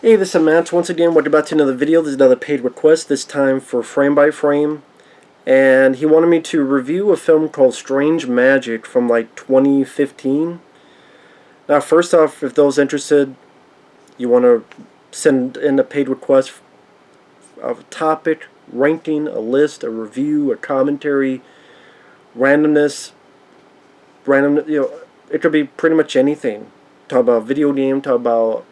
Hey, this is Matt. Once again, welcome back to another video. This is another paid request, this time for Frame by Frame. And he wanted me to review a film called Strange Magic from like 2015. Now, first off, if those interested, you want to send in a paid request of a topic, ranking, a list, a review, a commentary, randomness, it could be pretty much anything. Talk about video game, talk about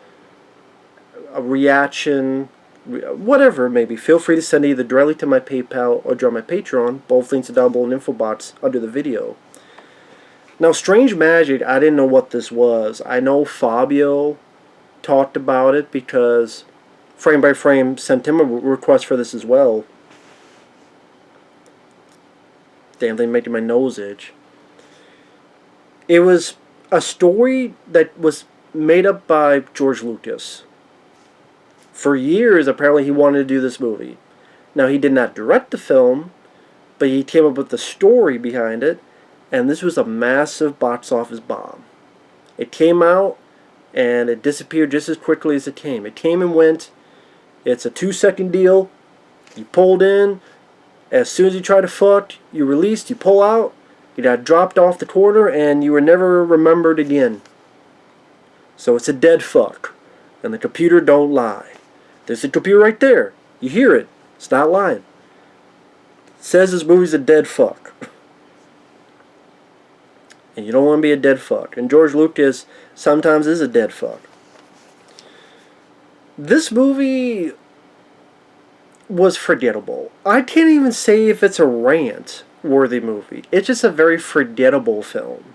a reaction, whatever it may be. Feel free to send either directly to my PayPal or join my Patreon. Both links are down below in the info box under the video. Now, Strange Magic, I didn't know what this was. I know Fabio talked about it because Frame by Frame sent him a request for this as well. Damn thing making my nose itch. It was a story that was made up by George Lucas. For years, apparently, he wanted to do this movie. Now, he did not direct the film, but he came up with the story behind it, and this was a massive box office bomb. It came out, and it disappeared just as quickly as it came. It came and went. It's a 2-second deal. You pulled in. As soon as you try to fuck, you released, you pull out. You got dropped off the corner, and you were never remembered again. So it's a dead fuck. And the computer don't lie. There's a computer right there. You hear it. It's not lying. It says this movie's a dead fuck. And you don't want to be a dead fuck. And George Lucas sometimes is a dead fuck. This movie was forgettable. I can't even say if it's a rant-worthy movie. It's just a very forgettable film.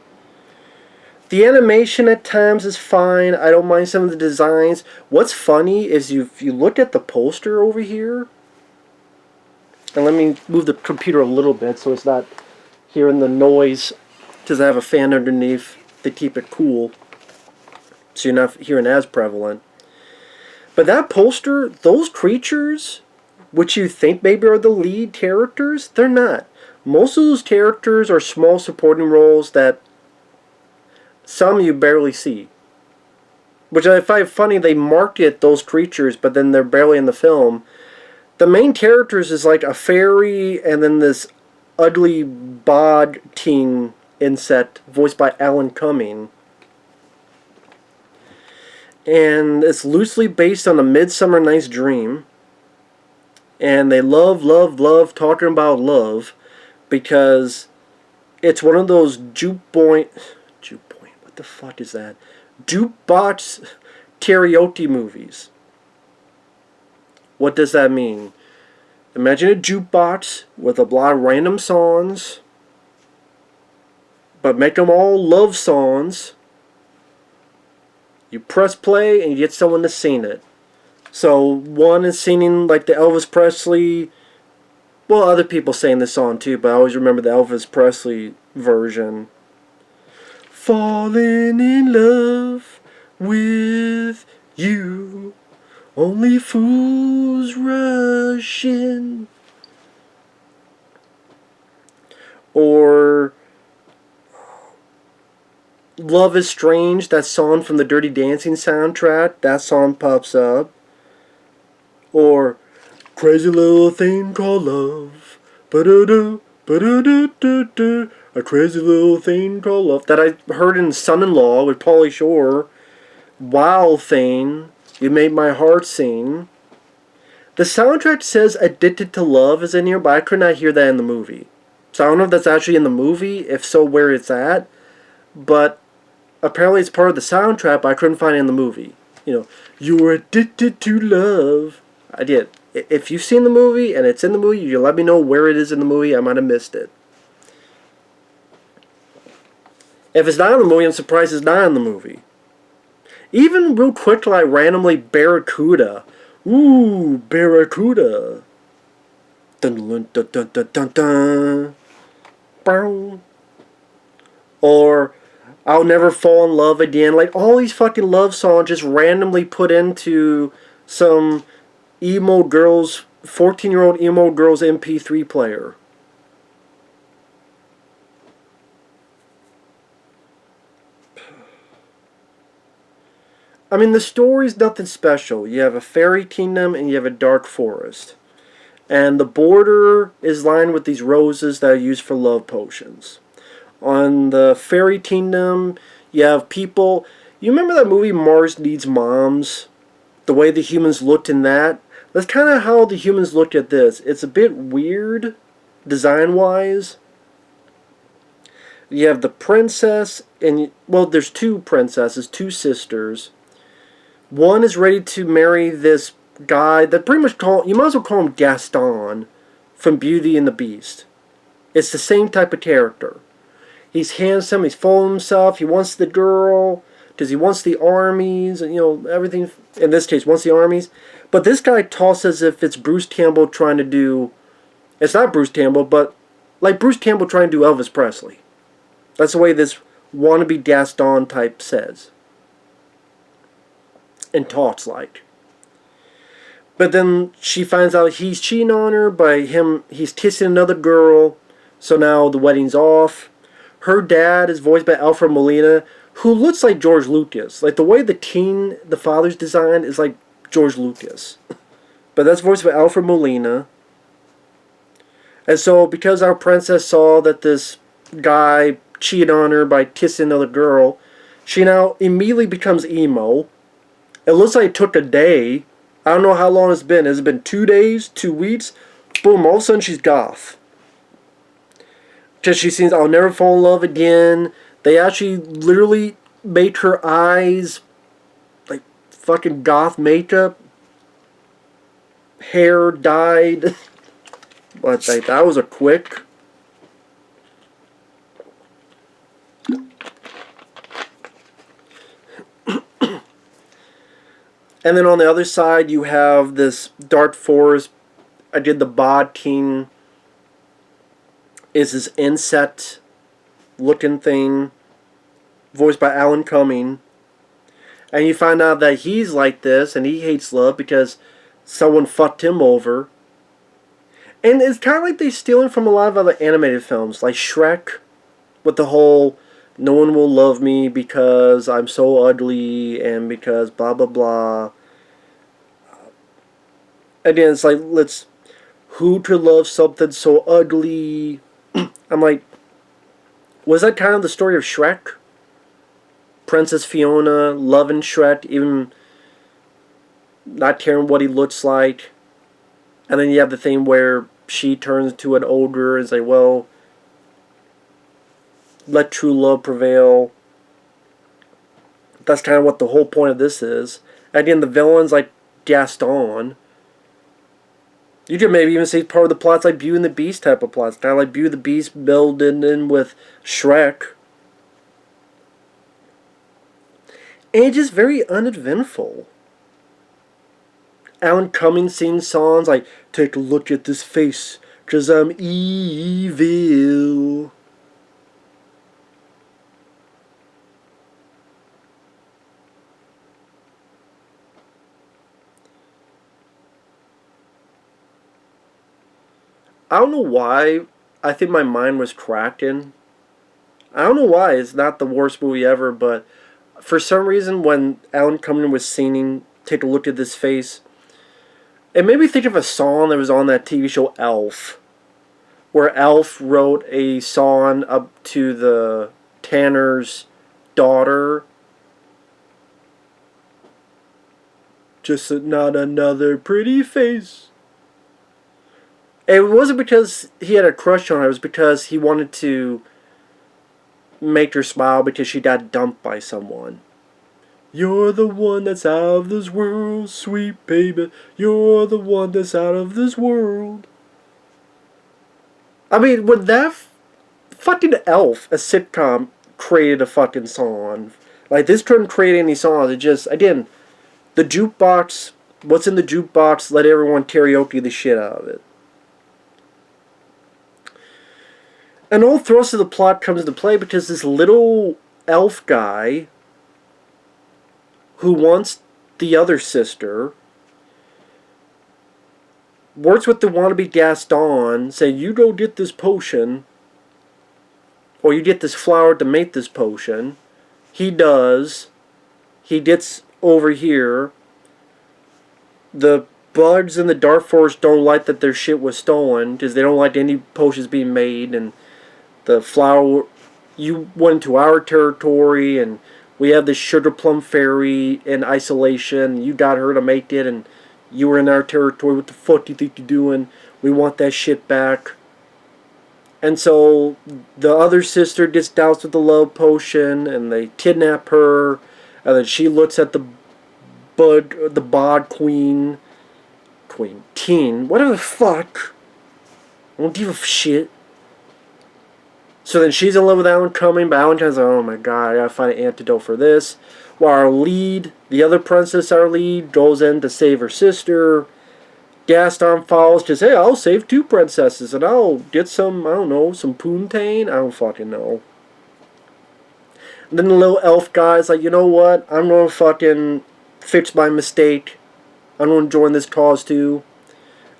The animation at times is fine. I don't mind some of the designs. What's funny is if you look at the poster over here, and let me move the computer a little bit so it's not hearing the noise, because I have a fan underneath to keep it cool, so you're not hearing as prevalent. But that poster, those creatures, which you think maybe are the lead characters, they're not. Most of those characters are small supporting roles that some you barely see. Which I find funny, they market those creatures, but then they're barely in the film. The main characters is like a fairy, and then this ugly bod teen insect, voiced by Alan Cumming. And it's loosely based on A Midsummer Night's Dream. And they love talking about love, because it's one of those what the fuck is that? Jukebox karaoke movies. What does that mean? Imagine a jukebox with a lot of random songs, but make them all love songs. You press play and you get someone to sing it. So one is singing like the Elvis Presley. Well, other people sing this song too, but I always remember the Elvis Presley version. Falling in love with you, only fools rush in. Or Love is Strange, that song from the Dirty Dancing soundtrack, that song pops up. Or Crazy Little Thing Called Love, ba-da-do, ba-da-do-do-do. A Crazy Little Thing Called Love, that I heard in Son-in-Law with Pauly Shore. Wild Thing, You Made My Heart Sing. The soundtrack says Addicted to Love is in here, but I could not hear that in the movie. So I don't know if that's actually in the movie, if so, where it's at. But apparently it's part of the soundtrack, but I couldn't find it in the movie. You know, you're addicted to love. I did. If you've seen the movie and it's in the movie, you let me know where it is in the movie. I might have missed it. If it's not in the movie, I'm surprised it's not in the movie. Even real quick, like randomly, Barracuda. Ooh, Barracuda. Dun dun dun dun dun dun dun. Bow. Or I'll Never Fall in Love Again. Like all these fucking love songs just randomly put into some emo girls, 14-year-old emo girls MP3 player. I mean, the story's nothing special. You have a fairy kingdom and you have a dark forest. And the border is lined with these roses that are used for love potions. On the fairy kingdom, you have people. You remember that movie Mars Needs Moms? The way the humans looked in that? That's kind of how the humans looked at this. It's a bit weird, design-wise. You have the princess, and well, there's two princesses, two sisters. One is ready to marry this guy that pretty much you might as well call him Gaston from Beauty and the Beast. It's the same type of character. He's handsome, he's full of himself, he wants the girl, because he wants the armies, and everything, in this case, wants the armies. But this guy talks as if it's Bruce Campbell trying to do, it's not Bruce Campbell, but like Bruce Campbell trying to do Elvis Presley. That's the way this wannabe Gaston type says. And talks like. But then she finds out he's cheating on her by him, he's kissing another girl, so now the wedding's off. Her dad is voiced by Alfred Molina, who looks like George Lucas. Like the way the father's designed is like George Lucas. But that's voiced by Alfred Molina. And so because our princess saw that this guy cheated on her by kissing another girl, she now immediately becomes emo. It looks like it took a day. I don't know how long it's been. Has it been 2 days? 2 weeks? Boom, all of a sudden she's goth. Because she sings I'll Never Fall in Love Again. They actually literally made her eyes like fucking goth makeup. Hair dyed. But that was a quick. And then on the other side, you have this dark forest. I did the bod king. Is this insect looking thing, voiced by Alan Cumming. And you find out that he's like this, and he hates love because someone fucked him over. And it's kind of like they stealing from a lot of other animated films, like Shrek, with the whole no one will love me because I'm so ugly and because blah blah blah. Again, it's like, who to love something so ugly? I'm like, was that kind of the story of Shrek? Princess Fiona loving Shrek, even not caring what he looks like. And then you have the thing where she turns into an ogre and say, well, let true love prevail. That's kind of what the whole point of this is. Again, the villain's like Gaston. You could maybe even say part of the plot's like Beauty and the Beast type of plots. Kind of like Beauty and the Beast melded in with Shrek. And it's just very uneventful. Alan Cumming sings songs like, take a look at this face, 'cause I'm evil. I don't know why. I think my mind was cracking. I don't know why. It's not the worst movie ever, but for some reason when Alan Cumming was singing Take a Look at This Face, it made me think of a song that was on that TV show Elf, where Elf wrote a song up to the Tanner's daughter. Just not another pretty face. It wasn't because he had a crush on her, it was because he wanted to make her smile because she got dumped by someone. You're the one that's out of this world, sweet baby. You're the one that's out of this world. I mean, when that fucking Elf, a sitcom, created a fucking song. Like, this couldn't create any songs. It just, again, the jukebox, what's in the jukebox, let everyone karaoke the shit out of it. And all thrust of the plot comes into play because this little elf guy who wants the other sister works with the wannabe Gaston, saying, you go get this potion, or you get this flower to make this potion. He does. He gets over here, the bugs in the dark forest don't like that their shit was stolen because they don't like any potions being made, and the flower, you went into our territory, and we have this sugar plum fairy in isolation. You got her to make it, and you were in our territory. What the fuck do you think you're doing? We want that shit back. And so the other sister gets doused with the love potion, and they kidnap her, and then she looks at the bod teen, whatever the fuck. I don't give a shit. So then she's in love with Alan Cumming, but Alan Cumming's like, oh my god, I gotta find an antidote for this. While our lead, the other princess, our lead, goes in to save her sister. Gaston follows, just, hey, I'll save 2 princesses, and I'll get some, I don't know, some poontang? I don't fucking know. And then the little elf guy's like, you know what, I'm gonna fucking fix my mistake. I'm gonna join this cause too.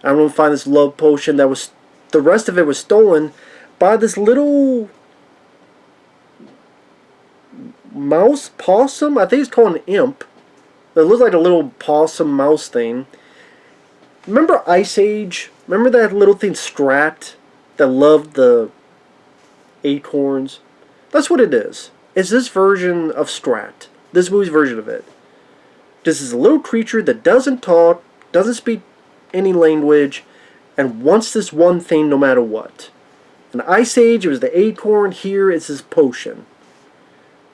I'm gonna find this love potion that was, the rest of it was stolen by this little mouse possum. I think it's called an imp. It looks like a little possum mouse thing. Remember Ice Age? Remember that little thing Strat that loved the acorns? That's what it is. It's this version of Strat. This movie's version of it. This is a little creature that doesn't talk, doesn't speak any language, and wants this one thing no matter what. In Ice Age, it was the acorn. Here, it's this potion.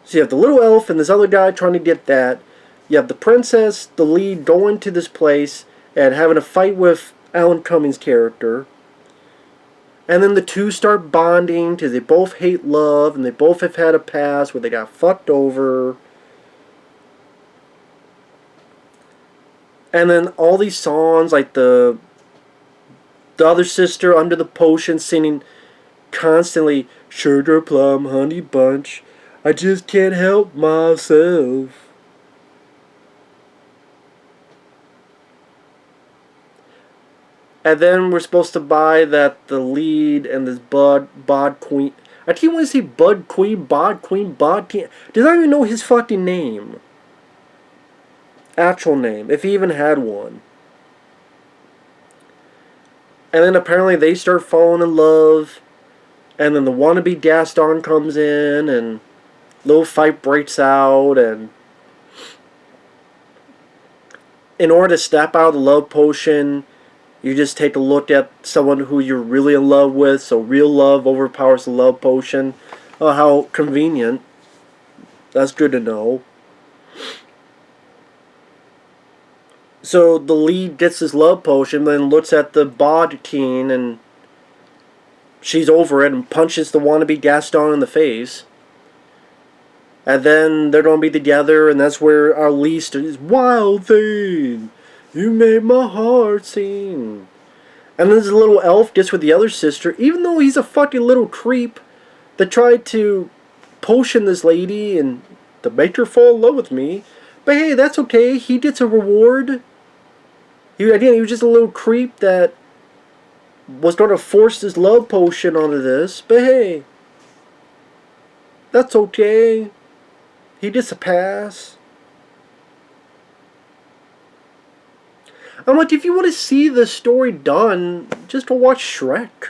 So you have the little elf and this other guy trying to get that. You have the princess, the lead, going to this place and having a fight with Alan Cumming's character. And then the two start bonding because they both hate love and they both have had a past where they got fucked over. And then all these songs, like the other sister under the potion singing constantly, sugar plum honey bunch, I just can't help myself. And then we're supposed to buy that the lead and this bod queen. I keep wanting to say bod queen. Does not even know his fucking name. Actual name, if he even had one. And then apparently they start falling in love. And then the wannabe Gaston comes in and little fight breaks out. And in order to step out of the love potion, you just take a look at someone who you're really in love with. So real love overpowers the love potion. Oh, how convenient. That's good to know. So the lead gets this love potion, then looks at the bod teen, and she's over it and punches the wannabe Gaston in the face. And then they're going to be together, and that's where our least is, wild thing, you made my heart sing. And then this little elf gets with the other sister, even though he's a fucking little creep that tried to potion this lady and to make her fall in love with me. But hey, that's okay, he gets a reward. He was just a little creep that was going to force this love potion onto this. But hey, that's okay. He gets a pass. I'm like, if you want to see the story done, just go watch Shrek.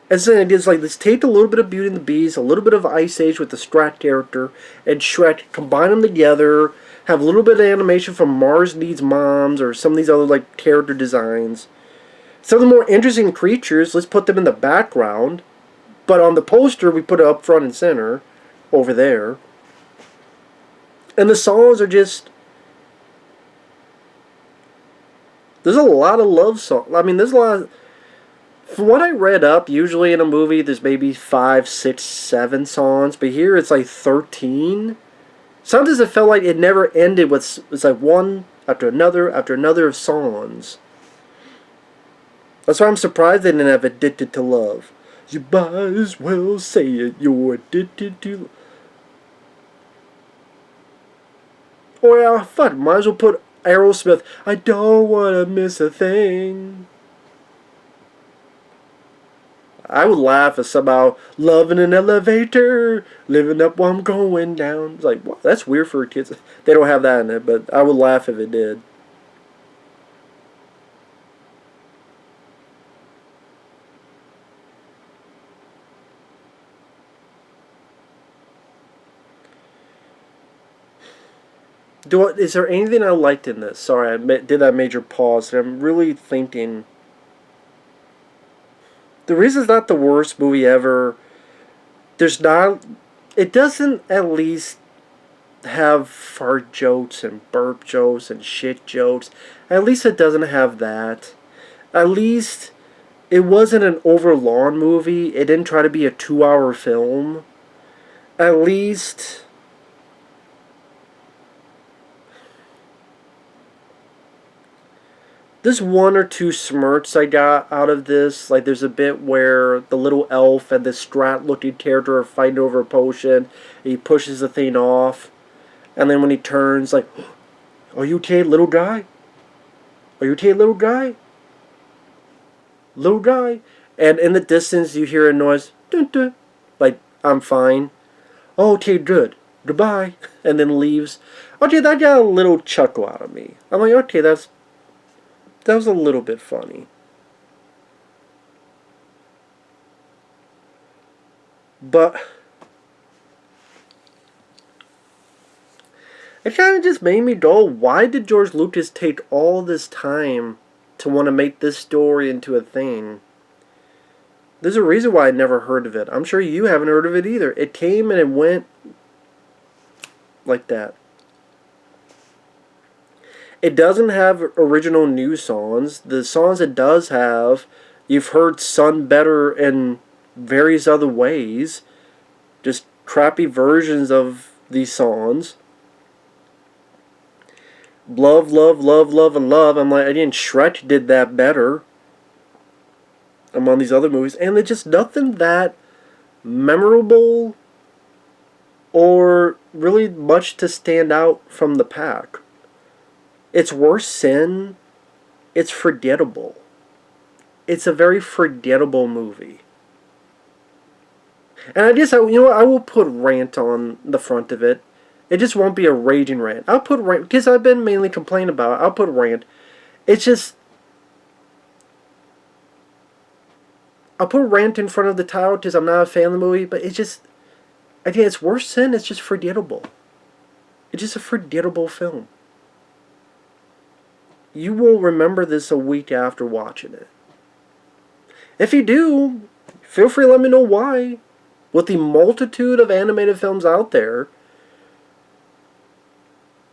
As in, it is like, let's take a little bit of Beauty and the Beast, a little bit of Ice Age with the Strat character, and Shrek, combine them together, have a little bit of animation from Mars Needs Moms, or some of these other, like, character designs. Some of the more interesting creatures, let's put them in the background, but on the poster, we put it up front and center, over there. And the songs are just, there's a lot of love songs. I mean, there's a lot of, from what I read up, usually in a movie there's maybe 5, 6, 7 songs, but here it's like 13. Sometimes it felt like it never ended with, it's like one after another of songs. That's why I'm surprised they didn't have Addicted to Love. You might as well say it, you're addicted to. Or yeah, fuck, might as well put Aerosmith, I don't wanna miss a thing. I would laugh if somehow love in an elevator, living up while I'm going down. It's like, wow, that's weird for kids. They don't have that in it, but I would laugh if it did. Is there anything I liked in this? Sorry, did that major pause. I'm really thinking. The reason it's not the worst movie ever. There's not. It doesn't at least have fart jokes and burp jokes and shit jokes. At least it doesn't have that. At least it wasn't an overlong movie. It didn't try to be a 2-hour film. At least there's one or two smirks I got out of this. Like there's a bit where the little elf and this strat-looking character are fighting over a potion. He pushes the thing off, and then when he turns, like, "Are you okay, little guy? Are you okay, little guy? Little guy?" And in the distance, you hear a noise, dun, dun, like, "I'm fine." "Oh, okay, good. Goodbye," and then leaves. Okay, that got a little chuckle out of me. I'm like, okay, that was a little bit funny. But it kind of just made me go, why did George Lucas take all this time to want to make this story into a thing? There's a reason why I never heard of it. I'm sure you haven't heard of it either. It came and it went like that. It doesn't have original new songs. The songs it does have, you've heard sung better in various other ways. Just crappy versions of these songs. Love, love, love, love, and love. I'm like, again, Shrek did that better among these other movies. And there's just nothing that memorable or really much to stand out from the pack. Its worst sin, it's forgettable. It's a very forgettable movie. And I guess, you know what, I will put rant on the front of it. It just won't be a raging rant. I'll put rant, because I've been mainly complaining about it. I'll put rant. It's just, I'll put rant in front of the title because I'm not a fan of the movie, but it's just, again, its worst sin, it's just forgettable. It's just a forgettable film. You won't remember this a week after watching it. If you do, feel free to let me know why. With the multitude of animated films out there,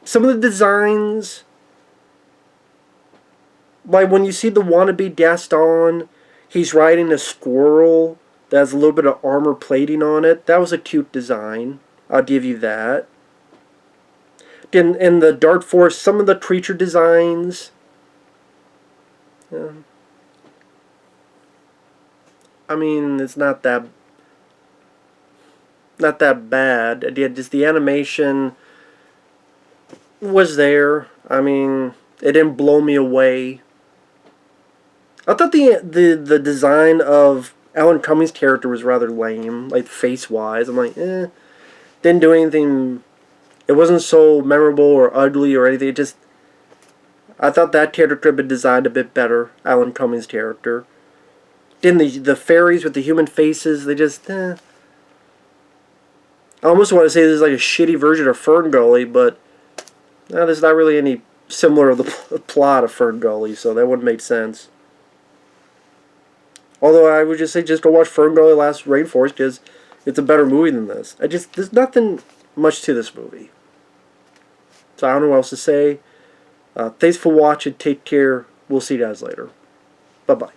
some of the designs, like when you see the wannabe Gaston, he's riding a squirrel that has a little bit of armor plating on it. That was a cute design. I'll give you that. In the Dark Forest, some of the creature designs, I mean, it's not that bad. Again, just the animation was there. I mean, it didn't blow me away. I thought the design of Alan Cummings' character was rather lame, like face-wise. I'm like, didn't do anything. It wasn't so memorable or ugly or anything. It just, I thought that character could have been designed a bit better. Alan Cummings' character. Then the fairies with the human faces, they just, I almost want to say this is like a shitty version of Fern Gully, but there's not really any similar to the plot of Fern Gully, so that wouldn't make sense. Although I would just say just go watch Fern Gully Last Rainforest because it's a better movie than this. There's nothing much to this movie. So I don't know what else to say. Thanks for watching. Take care. We'll see you guys later. Bye-bye.